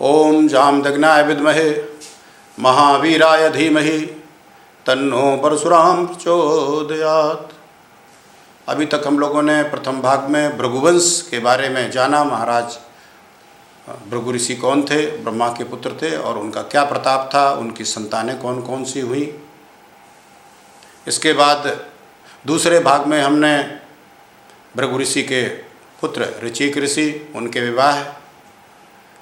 ओम जामदग्नाय विद्महे महावीराय धीमहि तन्नो परशुराम प्रचोदयात्। अभी तक हम लोगों ने प्रथम भाग में भृगुवंश के बारे में जाना। महाराज भृगु ऋषि कौन थे, ब्रह्मा के पुत्र थे और उनका क्या प्रताप था, उनकी संतानें कौन कौन सी हुई। इसके बाद दूसरे भाग में हमने भृगु ऋषि के पुत्र ऋचिक ऋषि, उनके विवाह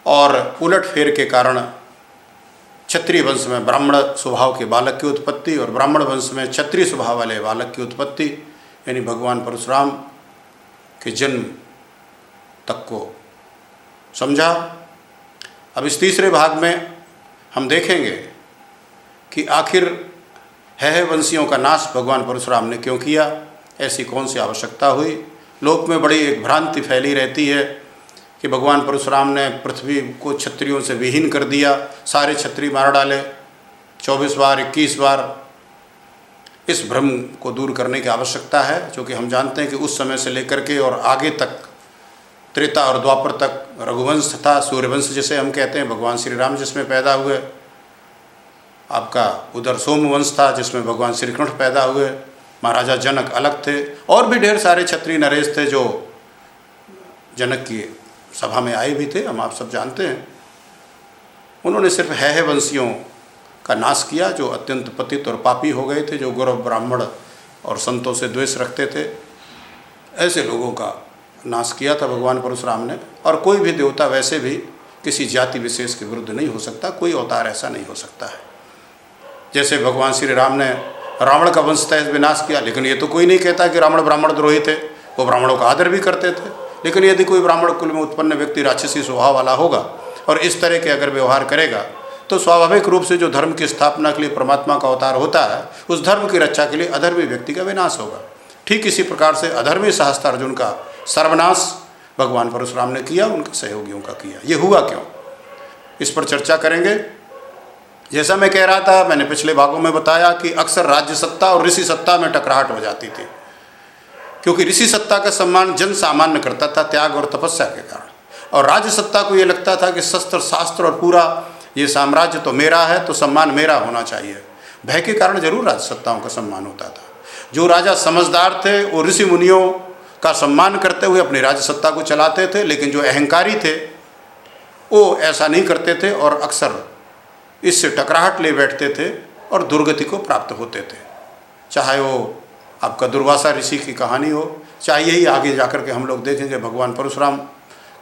और उलटफेर के कारण क्षत्रिय वंश में ब्राह्मण स्वभाव के बालक की उत्पत्ति और ब्राह्मण वंश में क्षत्रिय स्वभाव वाले बालक की उत्पत्ति, यानी भगवान परशुराम के जन्म तक को समझा। अब इस तीसरे भाग में हम देखेंगे कि आखिर है वंशियों का नाश भगवान परशुराम ने क्यों किया, ऐसी कौन सी आवश्यकता हुई। लोक में बड़ी एक भ्रांति फैली रहती है कि भगवान परशुराम ने पृथ्वी को क्षत्रियों से विहीन कर दिया, सारे क्षत्रिय मार डाले 24 बार 21 बार। इस भ्रम को दूर करने की आवश्यकता है, क्योंकि हम जानते हैं कि उस समय से लेकर के और आगे तक त्रेता और द्वापर तक रघुवंश था, सूर्यवंश जिसे हम कहते हैं, भगवान श्री राम जिसमें पैदा हुए। आपका उधर सोमवंश था जिसमें भगवान श्री कृष्ण पैदा हुए, महाराजा जनक अलग थे और भी ढेर सारे क्षत्रिय नरेश थे जो जनक की सभा में आए भी थे, हम आप सब जानते हैं। उन्होंने सिर्फ है वंशियों का नाश किया जो अत्यंत पतित और पापी हो गए थे, जो गौरव ब्राह्मण और संतों से द्वेष रखते थे। ऐसे लोगों का नाश किया था भगवान परशुराम ने। और कोई भी देवता वैसे भी किसी जाति विशेष के विरुद्ध नहीं हो सकता, कोई अवतार ऐसा नहीं हो सकता है। जैसे भगवान श्री राम ने रावण का वंश तहस विनाश किया, लेकिन ये तो कोई नहीं कहता कि रावण ब्राह्मण द्रोही थे, वो ब्राह्मणों का आदर भी करते थे। लेकिन यदि कोई ब्राह्मण कुल में उत्पन्न व्यक्ति राक्षसी स्वभाव वाला होगा और इस तरह के अगर व्यवहार करेगा, तो स्वाभाविक रूप से जो धर्म की स्थापना के लिए परमात्मा का अवतार होता है, उस धर्म की रक्षा के लिए अधर्मी व्यक्ति का विनाश होगा। ठीक इसी प्रकार से अधर्मी सहस्त्रार्जुन का सर्वनाश भगवान परशुराम ने किया, उनके सहयोगियों का किया। ये हुआ क्यों, इस पर चर्चा करेंगे। जैसा मैं कह रहा था, मैंने पिछले भागों में बताया कि अक्सर राज्य सत्ता और ऋषि सत्ता में टकराहट हो जाती थी, क्योंकि ऋषि सत्ता का सम्मान जन सामान्य करता था त्याग और तपस्या के कारण, और राज्य सत्ता को ये लगता था कि शस्त्र शास्त्र और पूरा ये साम्राज्य तो मेरा है, तो सम्मान मेरा होना चाहिए। भय के कारण जरूर राज्य सत्ताओं का सम्मान होता था। जो राजा समझदार थे वो ऋषि मुनियों का सम्मान करते हुए अपनी राज्य सत्ता को चलाते थे, लेकिन जो अहंकारी थे वो ऐसा नहीं करते थे और अक्सर इससे टकराहट ले बैठते थे और दुर्गति को प्राप्त होते थे। चाहे वो आपका दुर्वासा ऋषि की कहानी हो, चाहे यही आगे जाकर के हम लोग देखेंगे भगवान परशुराम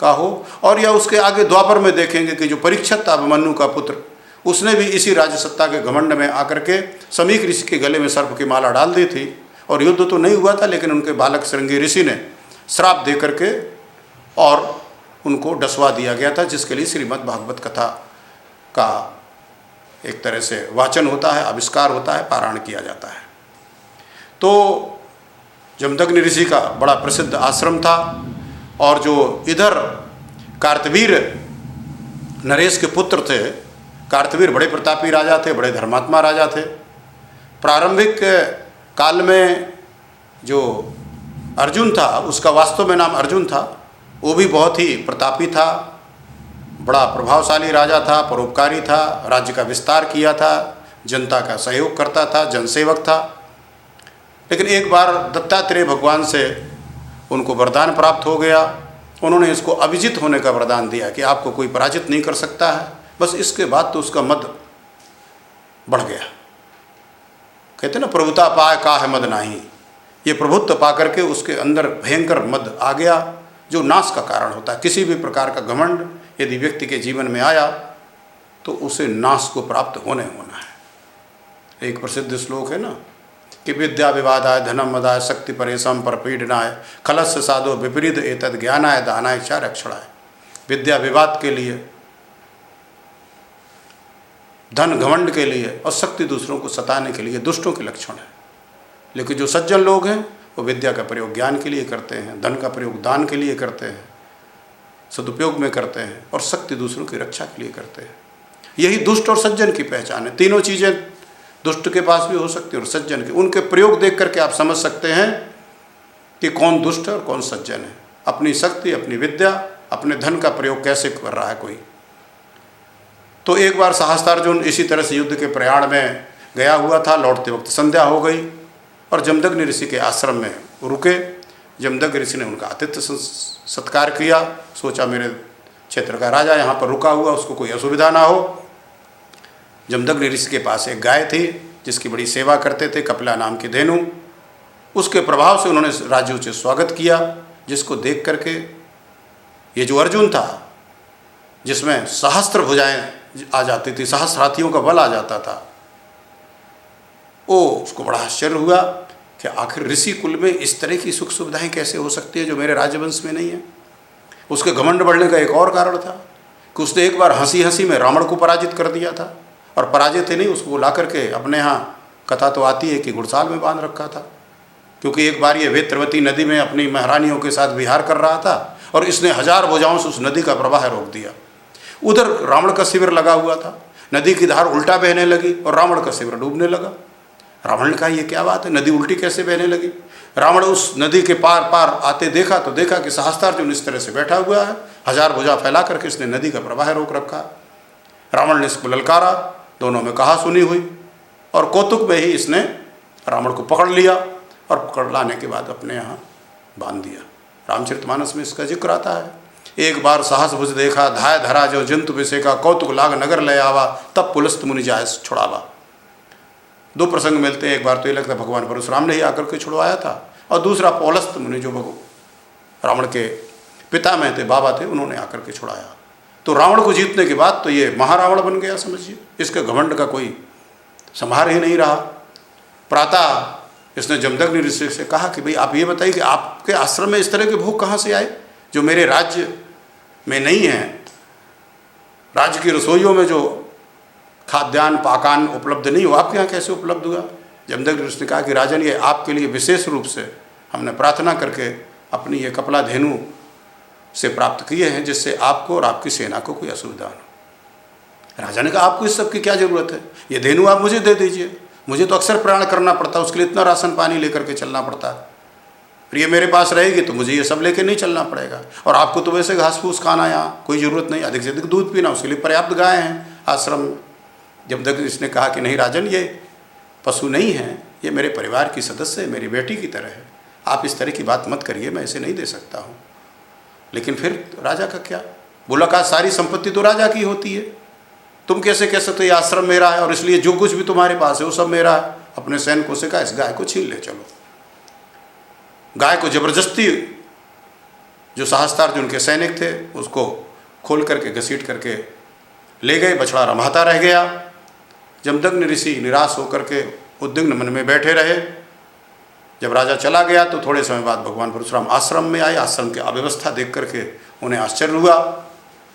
का हो, और या उसके आगे द्वापर में देखेंगे कि जो परीक्षित था अभिमन्यु का पुत्र, उसने भी इसी राज्य सत्ता के घमंड में आकर के समीक ऋषि के गले में सर्प की माला डाल दी थी। और युद्ध तो नहीं हुआ था, लेकिन उनके बालक श्रृंगी ऋषि ने श्राप दे करके और उनको डसवा दिया गया था, जिसके लिए श्रीमद् भागवत कथा का एक तरह से वाचन होता है, आविष्कार होता है, पारायण किया जाता है। तो जमदग्नि ऋषि का बड़ा प्रसिद्ध आश्रम था, और जो इधर कार्तवीर नरेश के पुत्र थे, कार्तवीर बड़े प्रतापी राजा थे, बड़े धर्मात्मा राजा थे। प्रारंभिक काल में जो अर्जुन था, उसका वास्तव में नाम अर्जुन था, वो भी बहुत ही प्रतापी था, बड़ा प्रभावशाली राजा था, परोपकारी था, राज्य का विस्तार किया था, जनता का सहयोग करता था, जनसेवक था। लेकिन एक बार दत्तात्रेय भगवान से उनको वरदान प्राप्त हो गया। उन्होंने इसको अभिजित होने का वरदान दिया कि आपको कोई पराजित नहीं कर सकता है। बस इसके बाद तो उसका मद बढ़ गया। कहते ना, प्रभुता पाए काहे मद नाही। ये प्रभुत्व पा करके उसके अंदर भयंकर मद आ गया, जो नाश का कारण होता है। किसी भी प्रकार का घमंड यदि व्यक्ति के जीवन में आया तो उसे नाश को प्राप्त होना है। एक प्रसिद्ध श्लोक है ना कि विद्या विवादाय धनम मदाय शक्ति परेशम पर पीडनाय खलस्य साधो विपरीत एतद ज्ञानाय दानाय च रक्षणाय। विद्या विवाद के लिए, धन घमंड के लिए और शक्ति दूसरों को सताने के लिए दुष्टों के लक्षण है। लेकिन जो सज्जन लोग हैं वो विद्या का प्रयोग ज्ञान के लिए करते हैं, धन का प्रयोग दान के लिए करते हैं, सदुपयोग में करते हैं, और शक्ति दूसरों की रक्षा के लिए करते हैं। यही दुष्ट और सज्जन की पहचान है। तीनों चीज़ें दुष्ट के पास भी हो सकती है और सज्जन के। उनके प्रयोग देख करके आप समझ सकते हैं कि कौन दुष्ट है और कौन सज्जन है। अपनी शक्ति, अपनी विद्या, अपने धन का प्रयोग कैसे कर रहा है कोई। तो एक बार सहस्त्रार्जुन इसी तरह से युद्ध के प्रयाण में गया हुआ था, लौटते वक्त संध्या हो गई और जमदग्नि ऋषि के आश्रम में रुके। जमदग्नि ऋषि ने उनका आतिथ्य सत्कार किया, सोचा मेरे क्षेत्र का राजा यहाँ पर रुका हुआ, उसको कोई असुविधा ना हो। जमदग्नि ऋषि के पास एक गाय थी जिसकी बड़ी सेवा करते थे, कपिला नाम की धेनु। उसके प्रभाव से उन्होंने राज्योचित स्वागत किया, जिसको देख करके ये जो अर्जुन था, जिसमें सहस्त्र भुजाएं आ जाती थी, सहस्त्र हाथियों का बल आ जाता था, वो उसको बड़ा आश्चर्य हुआ कि आखिर ऋषि कुल में इस तरह की सुख सुविधाएं कैसे हो सकती है जो मेरे राजवंश में नहीं है। उसके घमंड बढ़ने का एक और कारण था कि उसने एक बार हंसी हंसी में रावण को पराजित कर दिया था, और पराजित ही नहीं, उसको ला करके अपने यहाँ कथा तो आती है कि घुड़साल में बांध रखा था, क्योंकि एक बार ये वेत्रवती नदी में अपनी महारानियों के साथ विहार कर रहा था और इसने 1000 भुजाओं से उस नदी का प्रवाह रोक दिया। उधर रावण का शिविर लगा हुआ था, नदी की धार उल्टा बहने लगी और रावण का शिविर डूबने लगा। रावण ने कहा ये क्या बात है, नदी उल्टी कैसे बहने लगी। रावण उस नदी के पार पार आते देखा तो देखा कि सहस्त्रार्जुन इस तरह से बैठा हुआ है, 1000 भुजा फैला करके इसने नदी का प्रवाह रोक रखा। रावण ने इसको ललकारा, दोनों में कहा सुनी हुई, और कौतुक में ही इसने रावण को पकड़ लिया और पकड़ लाने के बाद अपने यहाँ बांध दिया। रामचरितमानस में इसका जिक्र आता है, एक बार सहस भुज देखा, धाय धरा जो जंतु विषेका, कौतुक लाग नगर ले आवा, तब पुलस्त मुनि जाय छुड़ावा। 2 प्रसंग मिलते हैं, एक बार तो ये लगता है भगवान परशुराम ने ही आकर के छुड़वाया था, और दूसरा पौलस्त मुनि जो रावण के पिता में थे, बाबा थे, उन्होंने आकर के छुड़ाया। तो रावण को जीतने के बाद तो ये महारावण बन गया, समझिए, इसके घमंड का कोई संभार ही नहीं रहा। प्रातः इसने जमदग्नि ऋषि से कहा कि भाई आप ये बताइए कि आपके आश्रम में इस तरह के भोग कहाँ से आए जो मेरे राज्य में नहीं है। राज्य की रसोइयों में जो खाद्यान्न पाकान उपलब्ध नहीं हो, आपके यहाँ कैसे उपलब्ध हुआ। जमदग्नि ऋषि ने कहा कि राजन, ये आपके लिए विशेष रूप से हमने प्रार्थना करके अपनी ये कपिला धेनु से प्राप्त किए हैं, जिससे आपको और आपकी सेना को कोई असुविधा न हो। राजा ने कहा आपको इस सब की क्या ज़रूरत है, ये धेनु आप मुझे दे दीजिए, मुझे तो अक्सर प्रयाण करना पड़ता है, उसके लिए इतना राशन पानी लेकर के चलना पड़ता है, फिर ये मेरे पास रहेगी तो मुझे ये सब लेके नहीं चलना पड़ेगा, और आपको तो वैसे घास फूस खाना यहाँ कोई ज़रूरत नहीं, अधिक से अधिक दूध पीना, उसके लिए पर्याप्त गाय हैं आश्रम में। जब तक इसने कहा कि नहीं राजन, ये पशु नहीं है, ये मेरे परिवार की सदस्य है, मेरी बेटी की तरह है, आप इस तरह की बात मत करिए, मैं इसे नहीं दे सकता हूँ। लेकिन फिर राजा का क्या, बोला कहा सारी संपत्ति तो राजा की होती है, तुम कैसे कह सकते हो ये आश्रम मेरा है और इसलिए जो कुछ भी तुम्हारे पास है वो सब मेरा है। अपने सैनिकों से कहा इस गाय को छीन ले चलो। गाय को जबरदस्ती जो सहस्त्रार्जुन के सैनिक थे उसको खोल करके घसीट करके ले गए, बछड़ा रमाता रह गया। जमदग्नि ऋषि निराश होकर के उद्विग्न मन में बैठे रहे। जब राजा चला गया तो थोड़े समय बाद भगवान परशुराम आश्रम में आए। आश्रम की अव्यवस्था देख करके उन्हें आश्चर्य हुआ।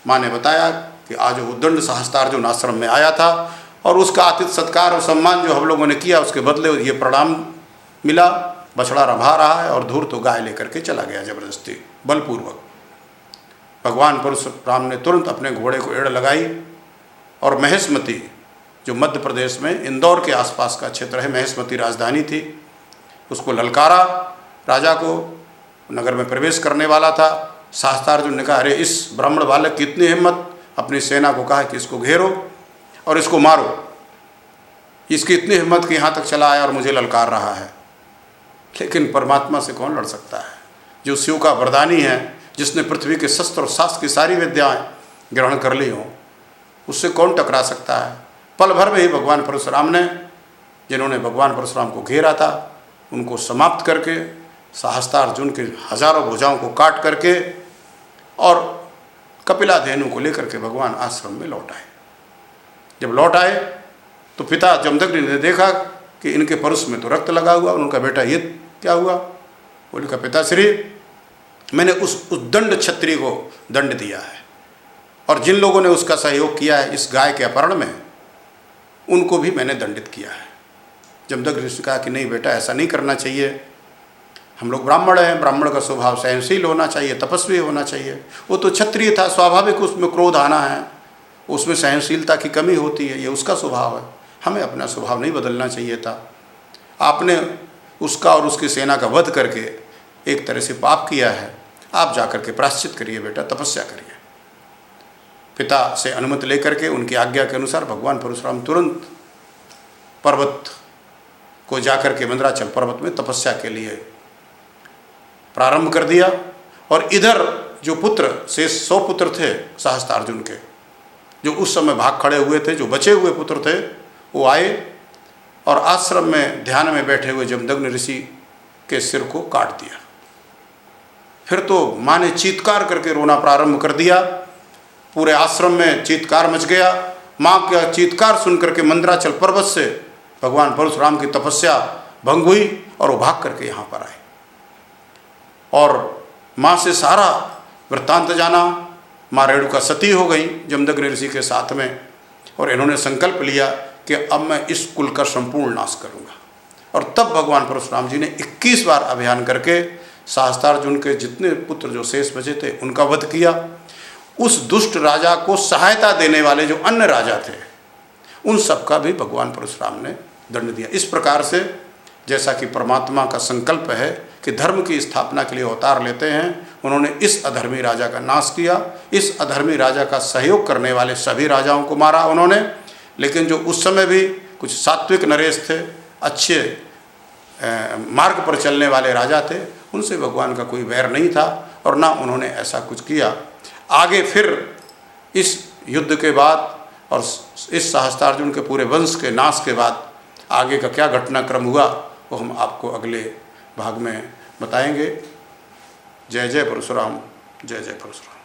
माँ ने बताया कि आज उद्दंड सहस्त्रार्जुन आश्रम में आया था और उसका आतिथ्य सत्कार और सम्मान जो हम लोगों ने किया उसके बदले ये प्रणाम मिला। बछड़ा रंभा रहा है और धूर तो गाय लेकर के चला गया जबरदस्ती बलपूर्वक। भगवान परशुराम ने तुरंत अपने घोड़े को एड़ लगाई और महेशमती जो मध्य प्रदेश में इंदौर के आसपास का क्षेत्र है, महेशमती राजधानी थी, उसको ललकारा। राजा को नगर में प्रवेश करने वाला था। सहस्त्रार्जुन ने कहा अरे इस ब्राह्मण बालक की इतनी हिम्मत, अपनी सेना को कहा कि इसको घेरो और इसको मारो। इसकी इतनी हिम्मत कि यहाँ तक चला आया और मुझे ललकार रहा है। लेकिन परमात्मा से कौन लड़ सकता है, जो शिव का वरदानी है, जिसने पृथ्वी के शस्त्र और शास्त्र की सारी विद्याएं ग्रहण कर ली हों, उससे कौन टकरा सकता है। पल भर में ही भगवान परशुराम ने, जिन्होंने भगवान परशुराम को घेरा था, उनको समाप्त करके सहस्त्रार्जुन के हजारों भुजाओं को काट करके और कपिला धेनु को लेकर के भगवान आश्रम में लौट आए। जब लौट आए तो पिता जमदग्नि ने देखा कि इनके परुष में तो रक्त लगा हुआ। उनका बेटा ये क्या हुआ? बोले का पिताश्री, मैंने उस उद्दंड क्षत्रिय को दंड दिया है और जिन लोगों ने उसका सहयोग किया है इस गाय के अपहरण में, उनको भी मैंने दंडित किया है। जमदग्नि ने कहा कि नहीं बेटा, ऐसा नहीं करना चाहिए, हम लोग ब्राह्मण हैं, ब्राह्मण का स्वभाव सहनशील होना चाहिए, तपस्वी होना चाहिए। वो तो क्षत्रिय था, स्वाभाविक उसमें क्रोध आना है, उसमें सहनशीलता की कमी होती है, ये उसका स्वभाव है, हमें अपना स्वभाव नहीं बदलना चाहिए था। आपने उसका और उसकी सेना का वध करके एक तरह से पाप किया है, आप जाकर के प्रायश्चित करिए बेटा, तपस्या करिए। पिता से अनुमति लेकर के उनकी आज्ञा के अनुसार भगवान परशुराम तुरंत पर्वत को जाकर के मंदराचल पर्वत में तपस्या के लिए प्रारंभ कर दिया। और इधर जो पुत्र शेष 100 पुत्र थे सहस्त्रार्जुन के, जो उस समय भाग खड़े हुए थे, जो बचे हुए पुत्र थे, वो आए और आश्रम में ध्यान में बैठे हुए जमदग्नि ऋषि के सिर को काट दिया। फिर तो माँ ने चीत्कार करके रोना प्रारंभ कर दिया। पूरे आश्रम में चीत्कार मच गया। माँ का चीत्कार सुन करके मंदराचल पर्वत से भगवान परशुराम की तपस्या भंग हुई और वो भाग करके यहाँ पर आए और माँ से सारा वृत्तांत जाना। माँ रेणुका सती हो गई जमदग्नि ऋषि के साथ में, और इन्होंने संकल्प लिया कि अब मैं इस कुल का संपूर्ण नाश करूँगा। और तब भगवान परशुराम जी ने 21 बार अभियान करके सहस्त्रार्जुन के जितने पुत्र जो शेष बचे थे उनका वध किया। उस दुष्ट राजा को सहायता देने वाले जो अन्य राजा थे उन सबका भी भगवान परशुराम ने दंड दिया। इस प्रकार से जैसा कि परमात्मा का संकल्प है कि धर्म की स्थापना के लिए अवतार लेते हैं, उन्होंने इस अधर्मी राजा का नाश किया। इस अधर्मी राजा का सहयोग करने वाले सभी राजाओं को मारा उन्होंने। लेकिन जो उस समय भी कुछ सात्विक नरेश थे, अच्छे मार्ग पर चलने वाले राजा थे, उनसे भगवान का कोई वैर नहीं था और ना उन्होंने ऐसा कुछ किया। आगे फिर इस युद्ध के बाद और इस सहस्त्रार्जुन के पूरे वंश के नाश के बाद आगे का क्या घटनाक्रम हुआ वो हम आपको अगले भाग में बताएंगे। जय जय परशुराम, जय जय परशुराम।